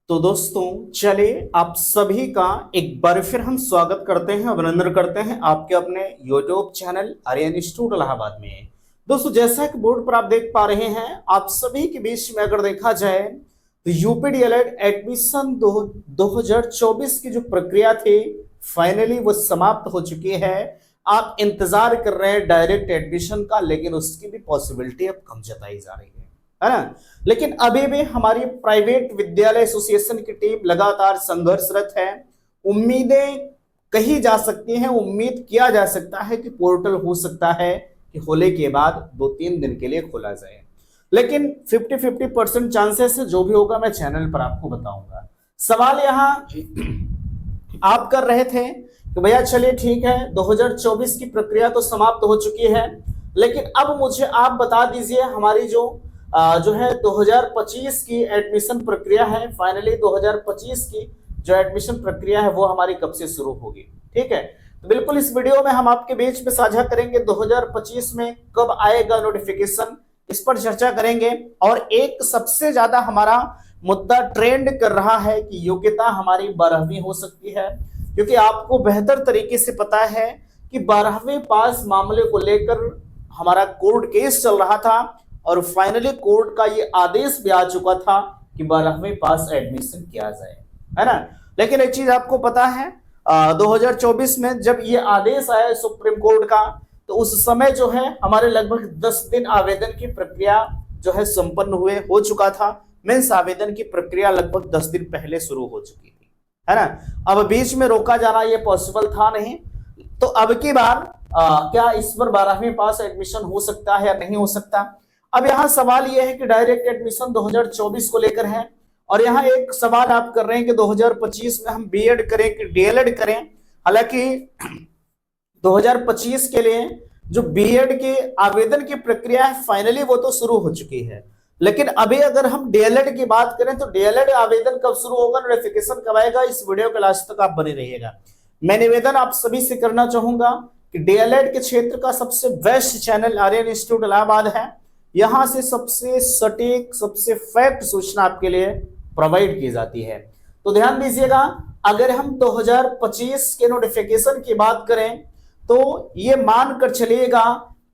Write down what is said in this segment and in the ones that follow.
तो दोस्तों चलिए आप सभी का एक बार फिर हम स्वागत करते हैं, अभिनंदन करते हैं आपके अपने YouTube channel Aryan institute Allahabad में। दोस्तों जैसा कि बोर्ड पर आप देख पा रहे हैं, आप सभी के बीच में अगर देखा जाए तो यूपी डीएलएड एडमिशन 2024 की जो प्रक्रिया थी फाइनली वो समाप्त हो चुकी है। आप इंतजार कर रहे हैं डायरेक्ट एडमिशन का, लेकिन उसकी भी पॉसिबिलिटी अब कम जताई जा रही है ना। लेकिन अभी भी हमारी प्राइवेट विद्यालय एसोसिएशन की टीम लगातार संघर्षरत है। उम्मीदें कही जा सकती हैं, उम्मीद किया जा सकता है कि पोर्टल हो सकता है कि होली के बाद 2-3 दिन के लिए खोला जाए, लेकिन 50-50% चांसेस है। जो भी होगा मैं चैनल पर आपको बताऊंगा। सवाल यहाँ आप कर रहे थे कि भैया चलिए ठीक है, 2024 की प्रक्रिया तो समाप्त हो चुकी है, लेकिन अब मुझे आप बता दीजिए हमारी जो है 2025 की एडमिशन प्रक्रिया है। फाइनली 2025 की जो एडमिशन प्रक्रिया है वो हमारी कब से शुरू होगी। ठीक है, तो बिल्कुल इस वीडियो में हम आपके बीच में साझा करेंगे 2025 में कब आएगा नोटिफिकेशन, इस पर चर्चा करेंगे। और एक सबसे ज्यादा हमारा मुद्दा ट्रेंड कर रहा है कि योग्यता हमारी 12वीं हो सकती है, क्योंकि आपको बेहतर तरीके से पता है कि 12वीं पास मामले को लेकर हमारा कोर्ट केस चल रहा था और फाइनली कोर्ट का ये आदेश भी आ चुका था कि 12वीं पास एडमिशन किया जाए, है ना। लेकिन एक चीज आपको पता है, 2024 में जब ये आदेश आया सुप्रीम कोर्ट का, तो उस समय जो है हमारे लगभग 10 दिन आवेदन की प्रक्रिया जो है संपन्न हो चुका था। मीन्स आवेदन की प्रक्रिया लगभग 10 दिन पहले शुरू हो चुकी थी, है ना। अब बीच में रोका जाना ये पॉसिबल था नहीं, तो अब की बार क्या इस पर 12वीं पास एडमिशन हो सकता है या नहीं हो सकता। अब यहाँ सवाल यह है कि डायरेक्ट एडमिशन 2024 को लेकर है, और यहाँ एक सवाल आप कर रहे हैं कि 2025 में हम बीएड करें कि डीएलएड करें। हालांकि 2025 के लिए जो बीएड के आवेदन की प्रक्रिया है फाइनली वो तो शुरू हो चुकी है, लेकिन अभी अगर हम डीएलएड की बात करें तो डीएलएड आवेदन कब शुरू होगा, नोटिफिकेशन कब आएगा, इस वीडियो के लास्ट तक आप बने रहिएगा। मैं निवेदन आप सभी से करना चाहूंगा कि डीएलएड के क्षेत्र का सबसे best channel Aryan institute Allahabad है। यहां से सबसे सटीक, सबसे फैक्ट सूचना आपके लिए प्रोवाइड की जाती है। तो ध्यान दीजिएगा, अगर हम 2025 के नोटिफिकेशन की बात करें तो ये मानकर चलिएगा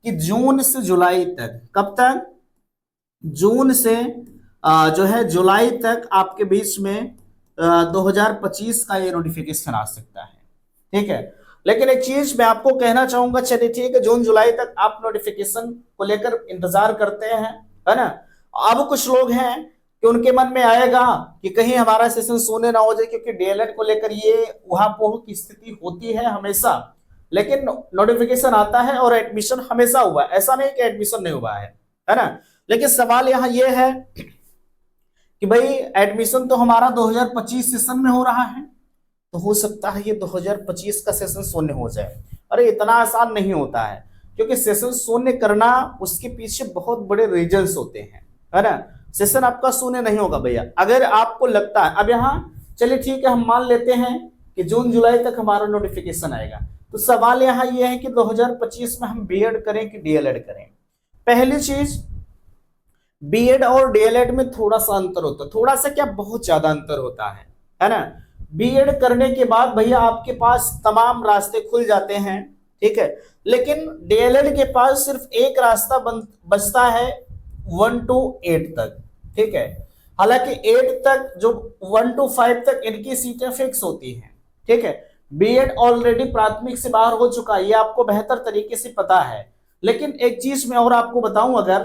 कि जून से जुलाई तक, कब तक, जून से जो है जुलाई तक आपके बीच में 2025 का ये नोटिफिकेशन आ सकता है। ठीक है, लेकिन एक चीज मैं आपको कहना चाहूंगा, चलिए ठीक है, जून जुलाई तक आप नोटिफिकेशन को लेकर इंतजार करते हैं, है ना। अब कुछ लोग हैं कि उनके मन में आएगा कि कहीं हमारा सेशन सोने ना हो जाए, क्योंकि डीएलएड को लेकर ये उहापोह की स्थिति होती है हमेशा। लेकिन नोटिफिकेशन आता है और एडमिशन हमेशा हुआ, ऐसा नहीं कि एडमिशन नहीं हुआ है ना। लेकिन सवाल यहाँ ये है कि भाई एडमिशन तो हमारा 2025 सेशन में हो रहा है, तो हो सकता है ये 2025 का सेशन शून्य हो जाए। अरे इतना आसान नहीं होता है, क्योंकि सेशन शून्य करना उसके पीछे बहुत बड़े रीजंस होते हैं, है ना। सेशन आपका शून्य नहीं होगा भैया, अगर आपको लगता है। अब यहाँ चलिए ठीक है, हम मान लेते हैं कि जून जुलाई तक हमारा नोटिफिकेशन आएगा, तो सवाल यहाँ ये है कि 2025 में हम बीएड करें कि डीएलएड करें। पहली चीज, बीएड और डीएलएड में थोड़ा सा अंतर होता है, थोड़ा सा क्या, बहुत ज्यादा अंतर होता है ना। बीएड करने के बाद भैया आपके पास तमाम रास्ते खुल जाते हैं, ठीक है, लेकिन डीएलएड के पास सिर्फ एक रास्ता बचता है 1 to 8 तक। ठीक है, हालांकि 8 तक, जो 1 to 5 तक इनकी सीटें फिक्स होती हैं। ठीक है, बीएड ऑलरेडी प्राथमिक से बाहर हो चुका है, ये आपको बेहतर तरीके से पता है। लेकिन एक चीज मैं और आपको बताऊं, अगर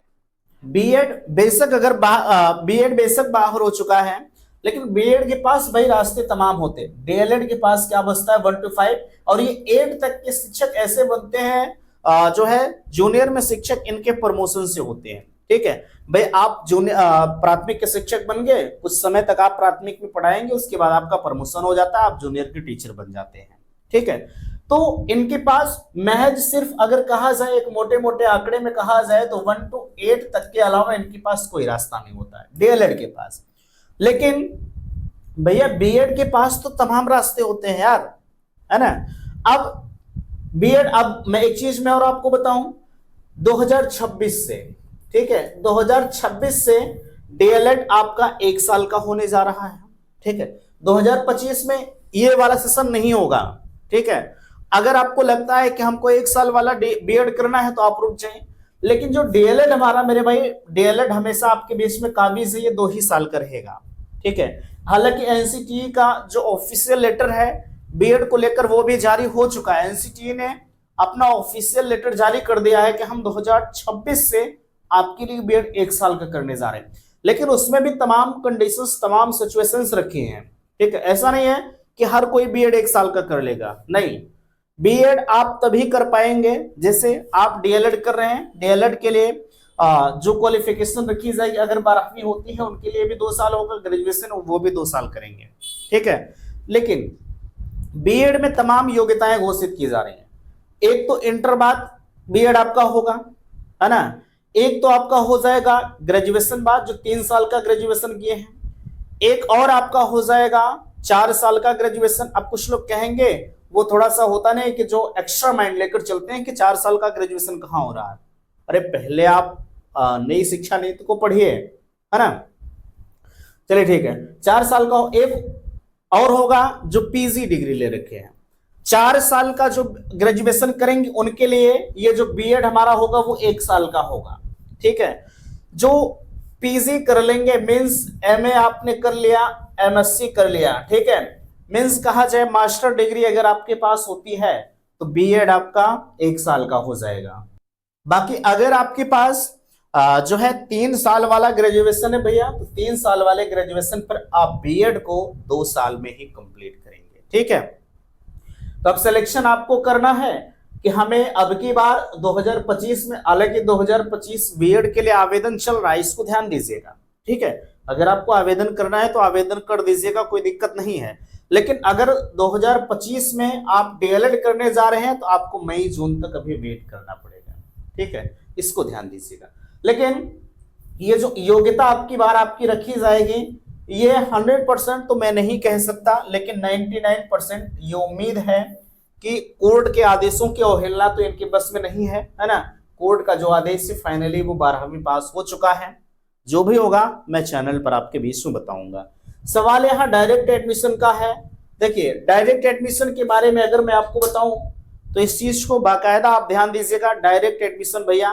बीएड बेशक बाहर हो चुका है, लेकिन बीएड के पास भाई रास्ते तमाम होते हैं। डीएलएड के पास क्या बचता है 1 to 5, और ये 8 तक के शिक्षक ऐसे बनते हैं जो है जूनियर में शिक्षक इनके प्रमोशन से होते हैं। ठीक है भाई, आप जूनियर प्राथमिक के शिक्षक बन गए, कुछ समय तक आप प्राथमिक में पढ़ाएंगे, उसके बाद आपका प्रमोशन हो जाता है, आप जूनियर के टीचर बन जाते हैं। ठीक है, तो इनके पास महज सिर्फ अगर कहा जाए, एक मोटे मोटे आंकड़े में कहा जाए तो 1 to 8 तक के अलावा इनके पास कोई रास्ता नहीं होता है डीएलएड के पास। लेकिन भैया बीएड के पास तो तमाम रास्ते होते हैं यार, है ना। अब बीएड, अब मैं एक चीज में और आपको बताऊं, 2026 से, ठीक है, 2026 से डीएलएड आपका 1 साल का होने जा रहा है। ठीक है। 2025 में ये वाला सेशन नहीं होगा, ठीक है। अगर आपको लगता है कि हमको 1 साल वाला बीएड करना है तो आप रुक जाएं, लेकिन जो डीएलएड हमारा मेरे भाई, डीएलएड हमेशा आपके बीच में काबिज है, ये 2 ही साल का रहेगा, ठीक है। हालांकि एनसीटीई का जो ऑफिशियल लेटर है बीएड को लेकर वो भी जारी हो चुका है। एनसीटीई ने अपना ऑफिशियल लेटर जारी कर दिया है कि हम 2026 से आपके लिए बीएड 1 साल का करने जा रहे हैं, लेकिन उसमें भी तमाम कंडीशंस, तमाम सिचुएशंस रखी हैं, ठीक है। ऐसा नहीं है कि हर कोई बीएड 1 साल का कर लेगा, नहीं। बीएड आप तभी कर पाएंगे जैसे आप डीएलएड कर रहे हैं। डीएलएड के लिए जो क्वालिफिकेशन रखी जाएगी, अगर 12वीं होती है उनके लिए भी 2 साल होगा, ग्रेजुएशन वो भी 2 साल करेंगे, ठीक है। लेकिन बीएड में तमाम योग्यताएं घोषित की जा रही हैं। एक तो इंटर बाद बीएड आपका होगा, है ना। एक तो आपका हो जाएगा ग्रेजुएशन बाद, जो 3 साल का ग्रेजुएशन किए हैं। एक और आपका हो जाएगा 4 साल का ग्रेजुएशन। अब कुछ लोग कहेंगे वो थोड़ा सा होता नहीं कि जो एक्स्ट्रा माइंड लेकर चलते हैं कि 4 साल का ग्रेजुएशन कहाँ हो रहा है। अरे पहले आप नई शिक्षा नीति को पढ़िए, है ना। चलिए ठीक है, 4 साल का। एक और होगा जो पीजी डिग्री ले रखे हैं। 4 साल का जो ग्रेजुएशन करेंगे उनके लिए ये जो बीएड हमारा होगा वो 1 साल का होगा, ठीक है। जो पीजी कर लेंगे, मींस एमए आपने कर लिया, एमएससी कर लिया, ठीक है, मींस कहा जाए मास्टर डिग्री अगर आपके पास होती है तो बीएड आपका 1 साल का हो जाएगा। बाकी अगर आपके पास जो है 3 साल वाला ग्रेजुएशन है भैया, तो 3 साल वाले ग्रेजुएशन पर आप बीएड को 2 साल में ही कंप्लीट करेंगे, ठीक है। तो अब सिलेक्शन आपको करना है कि हमें अब की बार 2025 में, हालांकि 2025 बीएड के लिए आवेदन चल रहा है, इसको ध्यान दीजिएगा, ठीक है। अगर आपको आवेदन करना है तो आवेदन कर दीजिएगा, कोई दिक्कत नहीं है। लेकिन अगर 2025 में आप डीएलएड करने जा रहे हैं तो आपको मई जून तक अभी वेट करना पड़ेगा, ठीक है, इसको ध्यान दीजिएगा। लेकिन ये जो योग्यता आपकी बार आपकी रखी जाएगी, ये 100% तो मैं नहीं कह सकता, लेकिन 99% ये उम्मीद है कि कोर्ट के आदेशों की अवहेलना तो इनके बस में नहीं है, है ना। कोर्ट का जो आदेश है फाइनली वो 12वीं पास हो चुका है। जो भी होगा मैं चैनल पर आपके बीच में बताऊंगा। सवाल यहाँ डायरेक्ट एडमिशन का है। देखिए डायरेक्ट एडमिशन के बारे में अगर मैं आपको बताऊं तो इस चीज को बाकायदा आप ध्यान दीजिएगा। डायरेक्ट एडमिशन भैया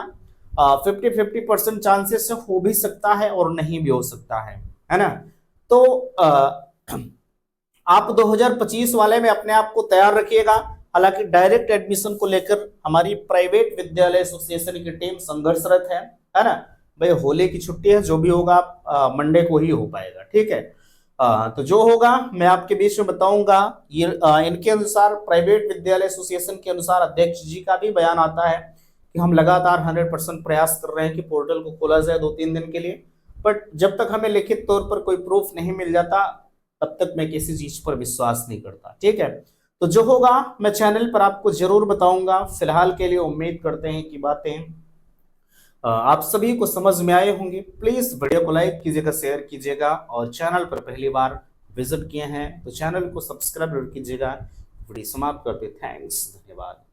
50-50% चांसेस से हो भी सकता है और नहीं भी हो सकता है ना। तो आप 2025 वाले में अपने आप को तैयार रखिएगा। हालांकि डायरेक्ट एडमिशन को लेकर हमारी प्राइवेट विद्यालय एसोसिएशन की टीम संघर्षरत है ना। भाई होली की छुट्टी है, जो भी होगा मंडे को ही हो पाएगा, ठीक है। तो जो होगा मैं आपके बीच में बताऊंगा। ये इनके अनुसार, प्राइवेट विद्यालय एसोसिएशन के अनुसार अध्यक्ष जी का भी बयान आता है कि हम लगातार 100% प्रयास कर रहे हैं कि पोर्टल को खोला जाए 2-3 दिन के लिए, बट जब तक हमें लिखित तौर पर कोई प्रूफ नहीं मिल जाता तब तक मैं किसी चीज पर विश्वास नहीं करता, ठीक है। तो जो होगा मैं चैनल पर आपको जरूर बताऊंगा। फिलहाल के लिए उम्मीद करते हैं कि बातें आप सभी को समझ में आए होंगे। प्लीज वीडियो को लाइक कीजिएगा, शेयर कीजिएगा, और चैनल पर पहली बार विजिट किए हैं तो चैनल को सब्सक्राइब कीजिएगा। वीडियो समाप्त करते, थैंक्स, धन्यवाद।